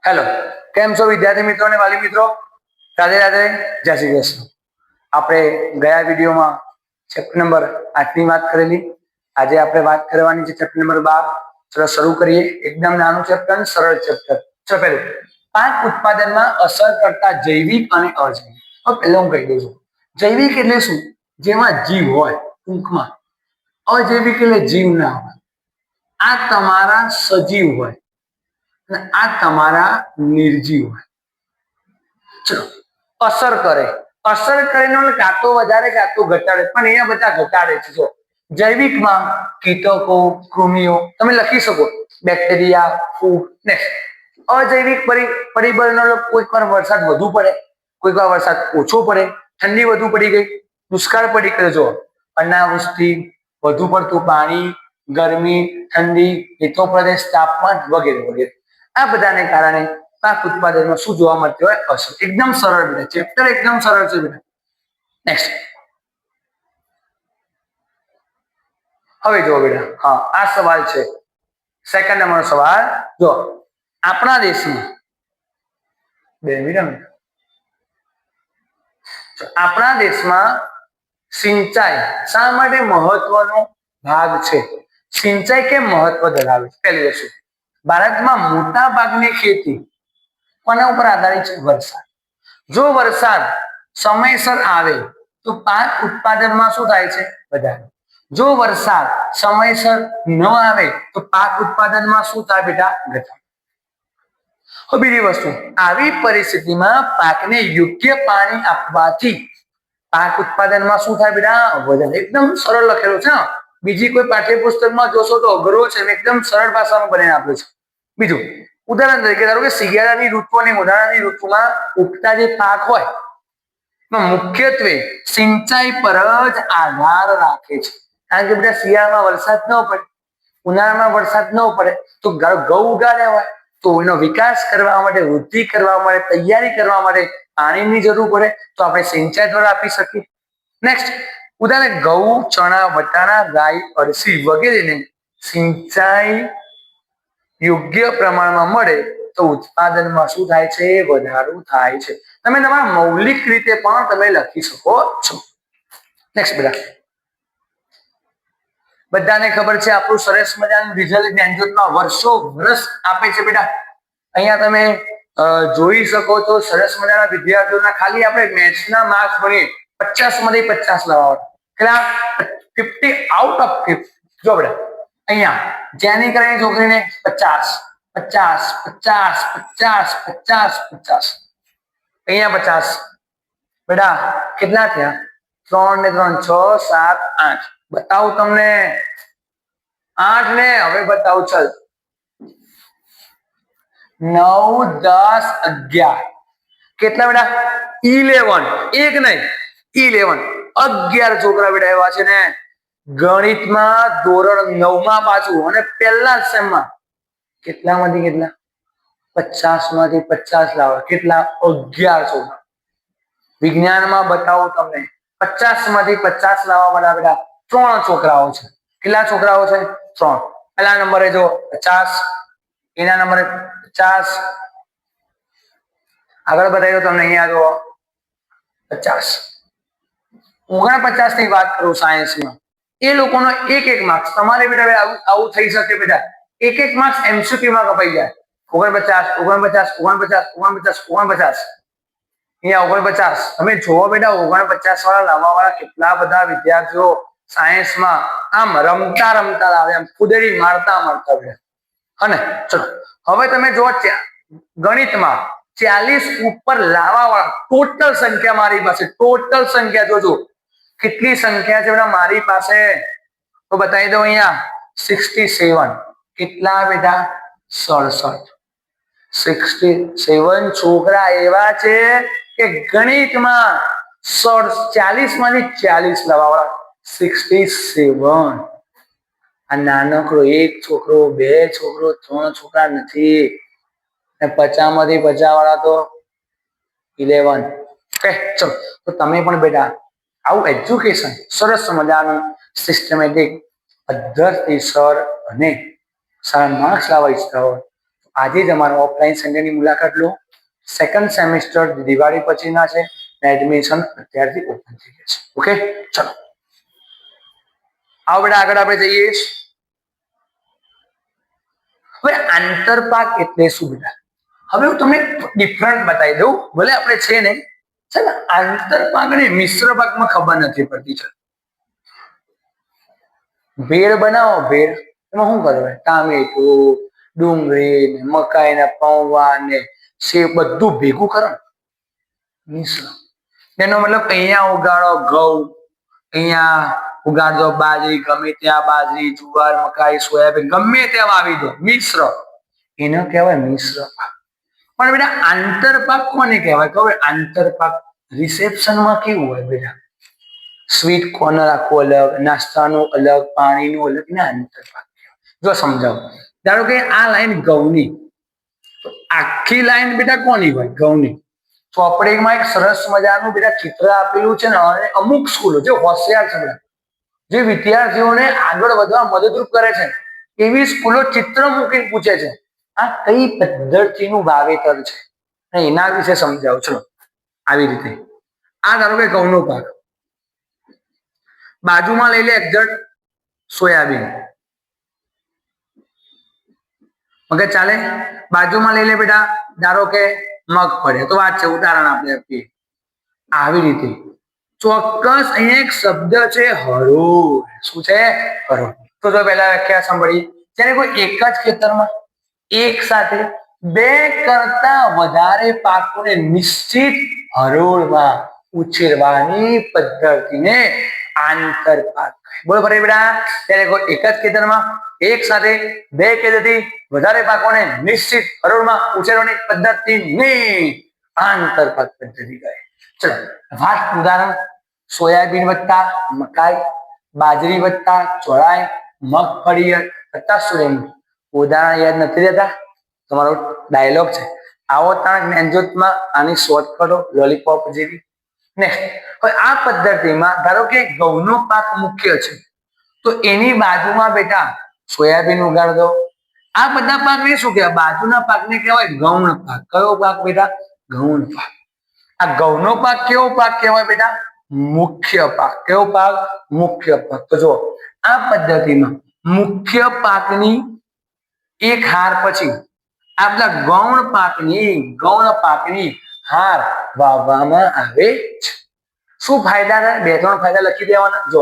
Hello, કેમ છો વિદ્યાર્થી મિત્રો અને વાલી મિત્રો? રાધે રાધે, જય શ્રી કૃષ્ણ. આપણે ગયા વિડીયોમાં ચેપ્ટર નંબર 8 ની વાત કરેલી. આજે આપણે વાત કરવાની છે ચેપ્ટર નંબર 12. ચલો શરૂ કરીએ. એકદમ નાનું ચેપ્ટર, સરળ ચેપ્ટર. ચલો પહેલું, પાક ઉત્પાદનમાં અસર કરતા જૈવિક અને અજૈવિક. હવે પહેલા હું કહી દઉં છું, જૈવિક એટલે શું? જેમાં જીવ હોય ટૂંકમાં. અજૈવિક એટલે જીવ ના હોય. આ તમારા સજીવ હોય અને આ તમારા નિર્જીવ હોય. ચલો, અસર કરે. અસર કરીને કાં તો વધારે કાં તો ઘટાડે, પણ અહીંયા બધા ઘટાડે છે. જો જૈવિકમાં કીટકો, કૃમિઓ તમે લખી શકો, બેક્ટેરિયા, ફૂગ. નેક્સ્ટ અજૈવિક પરિબળનો કોઈક વાર વરસાદ વધુ પડે, કોઈક વાર વરસાદ ઓછો પડે, ઠંડી વધુ પડી ગઈ, દુષ્કાળ પડી ગયો, જો અનાવૃષ્ટિ, વધુ પડતું પાણી, ગરમી, ઠંડી, હેતો પ્રદેશ, તાપમાન વગેરે વગેરે. આ બધાને કારણે પાક ઉત્પાદનમાં શું જોવા મળતી હોય? અસર. એકદમ સરળ બેટા, ચેપ્ટર એકદમ સરળ છે બેટા. નેક્સ્ટ હવે જો બેટા, હા આ સવાલ છે, સેકન્ડ નંબરનો સવાલ. જો આપણા દેશમાં આપણા દેશમાં સિંચાઈ શા માટે મહત્વનો ભાગ છે? સિંચાઈ કેમ મહત્વ ધરાવે છે? પહેલી વસ્તુ, ભારતમાં મોટા ભાગની ખેતી કોના ઉપર આધારિત છે? વરસાદ. જો વરસાદ સમયસર આવે તો પાક ઉત્પાદનમાં શું થાય છે? વધારો. જો વરસાદ સમયસર ન આવે તો પાક ઉત્પાદનમાં શું થાય બેટા? ઘટાડો. બીજી વસ્તુ, આવી પરિસ્થિતિમાં પાકને યોગ્ય પાણી આપવાથી પાક ઉત્પાદનમાં શું થાય બેટા? વધારો. એકદમ સરળ લખેલું છે. બીજી કોઈ પાઠ્યપુસ્તકમાં જોશો તો અઘરો છે, એકદમ સરળ ભાષામાં બનાવીને આપ્યું છે. બીજું ઉદાહરણ તરીકે ધારો કે શિયાળાની ઋતુ અને ઉનાળાની ઋતુમાં ઉગતા જે પાક હોય મુખ્યત્વે સિંચાઈ પર જ આધાર રાખે છે. કારણ કે બેટા શિયાળામાં વરસાદ ન પડે, ઉનાળામાં વરસાદ ન પડે તો ઘઉં ઉગાડ્યા હોય તો એનો વિકાસ કરવા માટે, વૃદ્ધિ કરવા માટે, તૈયારી કરવા માટે પાણીની જરૂર પડે, તો આપણે સિંચાઈ દ્વારા આપી શકીએ. નેક્સ્ટ ઉદાહરણ, ઘઉં, ચણા, વટાણા, રાઈ, અળસી વગેરેને સિંચાઈ યોગ્ય પ્રમાણમાં મળે તો ઉત્પાદનમાં શું થાય છે? વધારો થાય છે. તમે તમારા મૌલિક રીતે પણ તમે લખી શકો છો. નેક્સ્ટ બેટા, બધાને ખબર છે આપણું સરસ મજાનું રિઝલ્ટ જ્ઞાનજ્યોતમાં વર્ષો વર્ષ આપે છે બેટા. અહીંયા તમે જોઈ શકો છો, સરસ મજાના વિદ્યાર્થીઓના ખાલી આપણે મેથ્સના માર્ક્સ ભણીએ 50 માંથી 50 લાવવાના. કેટલા? 50 આઉટ ઓફ 50. જો બેટા અહીંયા જેની કરીને છોકરીને 50 50 50 50 50 50, અહીંયા 50 બેટા કેટલા થયા? 3 ને 3 6 7 8. બતાવું તમને 8 ને હવે બતાવું. ચલ 9 10 11 કેટલા બેટા? 11. એક નહીં 11, 11 છોકરા બેટા એવા છે ને ગણિતમાં ધોરણ 9 માં પાછું અને પહેલા સેમમાં. કેટલામાંથી કેટલા? 50 માંથી 50 લાવવા. કેટલા? 11 છોકરા. વિજ્ઞાનમાં બતાવું તમને 50 માંથી 50 લાવવા વાળા બેટા 3 છોકરાઓ છે. કેટલા છોકરાઓ છે? 3. પહેલા નંબરે જો 50, એના નંબરે 50. આગળ બતાવ્યો તમને, અહીંયા જો 50. 49 ની વાત કરું સાયન્સમાં, એ લોકોનો એક માર્ક્સ. તમારે બેટા આવું થઈ શકે બેટા, એક માર્ક્સ એમસીક્યુ માં કપાઈ જાય. 49 49 49 49 49. અહીંયા 49. તમે જોવો બેટા 49 વાળા લાવવા વાળા કેટલા બધા વિદ્યાર્થીઓ સાયન્સમાં આમ રમતા રમતા આવે, આમ કુદેડી મારતા બેટા. અને ચલો હવે તમે જો ગણિતમાં 40 ઉપર લાવવા વાળા ટોટલ સંખ્યા મારી પાસે, ટોટલ સંખ્યા જોજો કેટલી સંખ્યા છે બેટા મારી પાસે, તો બતાવી દો અહીંયા 67. કેટલા બેટા? 67. 67 છોકરા એવા છે કે ગણિતમાં 40 માંથી 40 લાવવા વાળા. 67. આ નાનકડો એક છોકરો, 2 છોકરો, 3 છોકરા નથી. 50 માંથી 50 વાળા તો 11. ઓકે ચલો, તો તમે પણ બેટા આવું એજ્યુકેશન સરસ મજાનું સિસ્ટમેટિક પદ્ધતિસર અને સારા માર્ક્સ લાવવા ઈચ્છતા હોય આજે જ અમારો ઓફલાઈન સન્ડેની મુલાકાત લો. સેકન્ડ સેમિસ્ટર દિવાળી પછીના છે, એડમિશન અત્યારથી ઓપન થઈ ગયા છે. ઓકે, ચલો આવો બેટા આગળ આપણે જઈએ. હવે આંતરપાક એટલે શું બેટા? હવે હું તમને ડિફરન્ટ બતાવી દઉં. ભલે આપણે છે ને આંતરપાક અને મિશ્ર પાકમાં ખબર નથી પડતી. છે ભેળ બનાવો, ભેળ એમાં શું કરવાય? ટામેટું, ડુંગળી, મકાઈ ના પૌવા ને સેવ બધું ભેગું કરો મિશ્ર. એનો મતલબ અહીંયા ઉગાડો ઘઉં, અહીંયા ઉગાડો બાજરી, ગમે ત્યાં બાજરી, જુવાર, મકાઈ, સોયાબીન ગમે ત્યાં વાવી દો, મિશ્ર. એને કહેવાય મિશ્ર પાક. પણ બેટા આંતરપાક કોને કહેવાય ખબર? આંતરપાક રિસેપ્શનમાં કેવું હોય બેટા? સ્વીટ કોર્નર આખું અલગ, નાસ્તાનું અલગ, પાણીનું અલગ, ને આંતરપાક કહેવાય. જો સમજાવો, ધારો કે આ લાઈન ઘઉંની, તો આખી લાઈન બેટા કોની હોય? ઘઉંની. ચોપડીમાં એક સરસ મજાનું બેટા ચિત્ર આપેલું છે ને, અને અમુક સ્કૂલો જે હોશિયાર છે, જે વિદ્યાર્થીઓને આગળ વધવા મદદરૂપ કરે છે, એવી સ્કૂલો ચિત્ર મૂકીને પૂછે છે આ કઈ પદ્ધતિનું વાવેતર છે, અને એના વિશે સમજાવો. ચલો આવી રીતે આ ધારો કે ઘઉંનો પાક, બાજુમાં લઈ લે એક્ઝેક્ટ સોયાબીન. ઓકે ચાલે. બાજુમાં લઈ લે બેટા ધારો કે મગફળી. તો વાત છે, ઉદાહરણ આપણે આપીએ આવી રીતે. ચોક્કસ અહીંયા એક શબ્દ છે હરોળ. શું છે? હરોળ. તો પહેલા વ્યાખ્યા સાંભળીએ. જ્યારે કોઈ એક જ ખેતરમાં એક સાથે બે કરતા વધારે પાકોને નિશ્ચિત હરોળમાં ઉછેરવાની પદ્ધતિને આંતરપાક કહે. બરોબર બેટા? ત્યારે કોઈ એક જ ખેતરમાં એક સાથે બે કે તેથી વધારે પાકોને નિશ્ચિત હરોળમાં ઉછેરવાની પદ્ધતિને આંતરપાક પદ્ધતિ કહે. ચલો ફાસ્ટ ઉદાહરણ: સોયાબીન વત્તા મકાઈ, બાજરી વત્તા ચોળાઈ, મગફળી વત્તા સૂર્યમુખી. ઉદાહરણ યાદ નથી રહેતા? તમારો ડાયલોગ છે. આવો તાણ જ્ઞાનજ્યોતમાં આની શોર્ટકટો લોલીપોપ જેવી. નેક્સ્ટ, હવે આ પદ્ધતિમાં ધારો કે ઘઉંનો પાક મુખ્ય છે, તો એની બાજુમાં બેટા સોયાબીન ઉગાડ દો. આ બધા પાકને શું કહેવાય? બાજુના પાકને કહેવાય ગૌણ પાક. કયો પાક બેટા? ગૌણ પાક. આ ઘઉંનો પાક કેવો પાક કહેવાય બેટા? મુખ્ય પાક. કેવો પાક? મુખ્ય પાક. તો જો આ પદ્ધતિમાં મુખ્ય પાકની એક હાર પછી આપણા ગૌણ પાકની હાર વાવવામાં આવે છે. શું ફાયદા થાય? બે ત્રણ ફાયદા લખી દેવાના. જો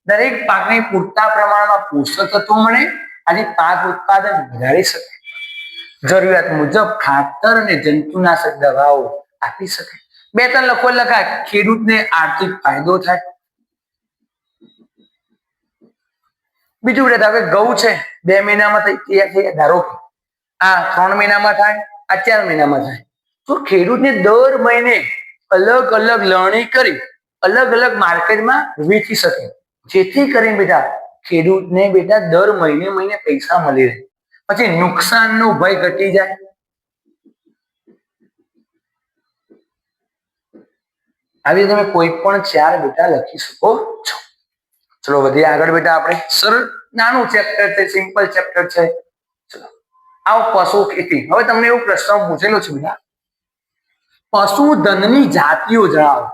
દરેક પાકને પૂરતા પ્રમાણમાં પોષક તત્વો મળે અને પાક ઉત્પાદન વધારી શકે, જરૂરિયાત મુજબ ખાતર અને જંતુનાશક દવાઓ આપી શકે. બે ત્રણ લખો લખાય, ખેડૂતને આર્થિક ફાયદો થાય. બીજું ધારો કે ઘઉં છે 2 મહિનામાં તૈયાર થઈ જાય, ધારો કે આ 3 મહિનામાં થાય, આ 4 મહિનામાં થાય, તો ખેડૂતને દર મહિને અલગ અલગ લણણી કરી અલગ અલગ માર્કેટમાં વેચી શકે, જેથી કરીને બેટા ખેડૂતને બેટા દર મહિને પૈસા મળી રહે. પછી નુકસાનનો ભય ઘટી જાય. આવી તમે કોઈ પણ 4 બેટા લખી શકો છો. ચલો વધીએ આગળ બેટા. આપણે સરળ નાનું ચેપ્ટર છે, સિમ્પલ ચેપ્ટર છે. ચલો આવો પશુ ખેતી. હવે તમને એવો પ્રશ્ન પૂછેલો છે બેટા, પશુધનની જાતિઓ જણાવો.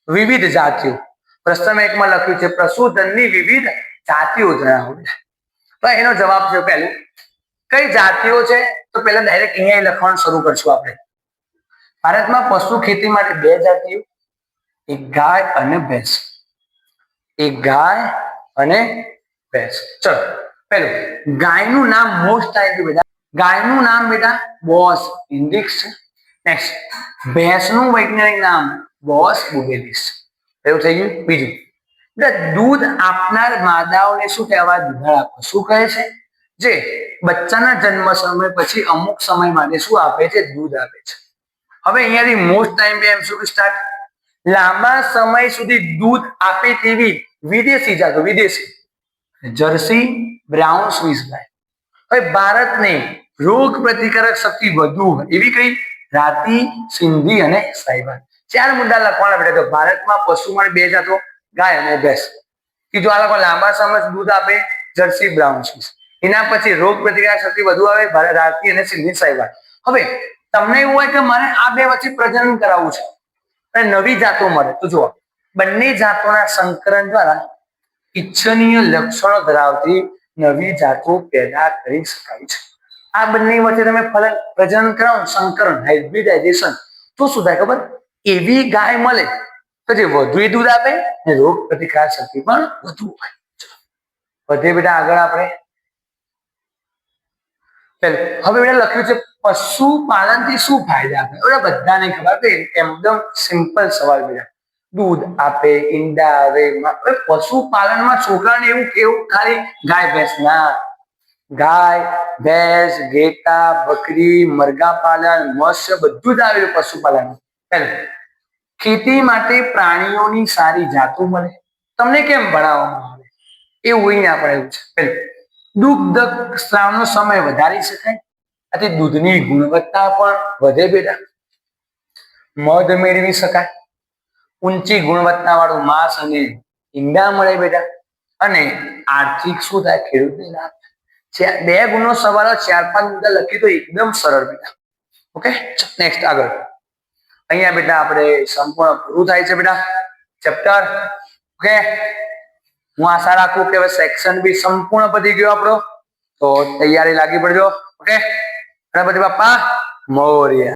વિવિધ જાતિઓ. પ્રશ્ન 1 માં લખ્યું છે પશુધનની વિવિધ જાતિઓ જણાવો. તો એનો જવાબ છે પહેલું કઈ જાતિઓ છે, તો પહેલા ડાયરેક્ટ અહીંયા લખવાનું શરૂ કરશું આપણે. ભારતમાં પશુ ખેતી માટે 2 જાતિઓ, એક ગાય અને ભેંસ. એક ગાય અને ભેંસ. ચલો પહેલું ગાયનું નામ મોસ્ટ ટાઈમ બેટા, ગાયનું નામ બેટા બોસ ઇન્ડિક્સ છે. નેક્સ્ટ, ભેંસનું વૈજ્ઞાનિક નામ બોસ બુબેલિસ. એવું થઈ ગયું. બીજું દૂધ આપનાર માદાઓને શું કહેવાય? દુધાળ આપો. શું કહે છે? જે બચ્ચાના જન્મ સમય પછી અમુક સમય માટે શું આપે છે? દૂધ આપે છે. હવે અહીંયાથી મોસ્ટ ટાઈમ બે એમસીક્યુ સ્ટાર્ટ. લાંબા સમય સુધી દૂધ આપે તેવી વિદેશી જાતો, વિદેશી જર્સી, બ્રાઉન સ્વિસ ગાય. હવે ભારતને રોગ પ્રતિકારક શક્તિ વધુ એવી કઈ? રાતી, સિંધી અને સાહિવાલ. 4 મુદ્દા લખવાના બેટા. તો ભારતમાં પશુ માટે 2 જાતો, ગાય અને ભેંસ. ત્રીજો આ લોકો લાંબા સમય દૂધ આપે, જર્સી, બ્રાઉન સ્વિસ. એના પછી રોગ પ્રતિકારક શક્તિ વધુ આવે, ભારતીય અને સિંધી સાહિવાલ. હવે તમને એવું હોય કે મારે આ બે વચ્ચે પ્રજનન કરાવવું છે અને નવી જાતો મળે, તો જુઓ બંને જાતોના સંકરણ દ્વારા ઈચ્છનીય લક્ષણો ધરાવતી નવી જાતો પેદા કરી શકાય છે. આ બંને વચ્ચે તમે પ્રજનન કરાવો, સંકરણ, હાઇબ્રિડાઇઝેશન, તો શું થાય ખબર? એવી ગાય મળે તો જે વધુ દૂધ આપે અને રોગ પ્રતિકાર શક્તિ પણ વધુ હોય. વધે બેટા આગળ આપણે હવે બેટા લખ્યું છે પશુપાલન થી શું ફાયદા થાય? બધાને ખબર છે, એકદમ સિમ્પલ સવાલ બેટા. દૂધ આપે, ઈંડા આવે. પશુપાલનમાં છોકરાને એવું કેવું ખાલી ગાય ભેંસ ના, ગાય, ભેંસ, ઘેટા, બકરી, મરઘા પાલન, મત્સ્ય બધું જ આવેલું પશુપાલન. ખેતી માટે પ્રાણીઓની સારી જાતો મળે. તમને કેમ ભણાવવામાં આવે એવું અહીં આપણે એવું છે. દુગ્ધ સ્ત્રાવનો સમય વધારી શકાય, આથી દૂધની ગુણવત્તા પણ વધે બેટા. મધ મેળવી શકાય, ઊંચી ગુણવત્તા વાળું માંસ અને ઈંડા મળે બેટા, અને આર્થિક શું થાય? ખેડૂતને લાભ. બે ગુણનો સવાલ, 4-5 મુદ્દા લખી તો એકદમ સરળ બેટા. ઓકે, નેક્સ્ટ આગળ. અહીંયા બેટા આપણે સંપૂર્ણ પૂરું થાય છે બેટા ચેપ્ટર. ઓકે, હું આશા રાખું કે હવે સેક્શન બી સંપૂર્ણ પતી ગયો આપણો, તો તૈયારી લાગી પડજો. ઓકે, ગણપતિ બાપ્પા મોરયા.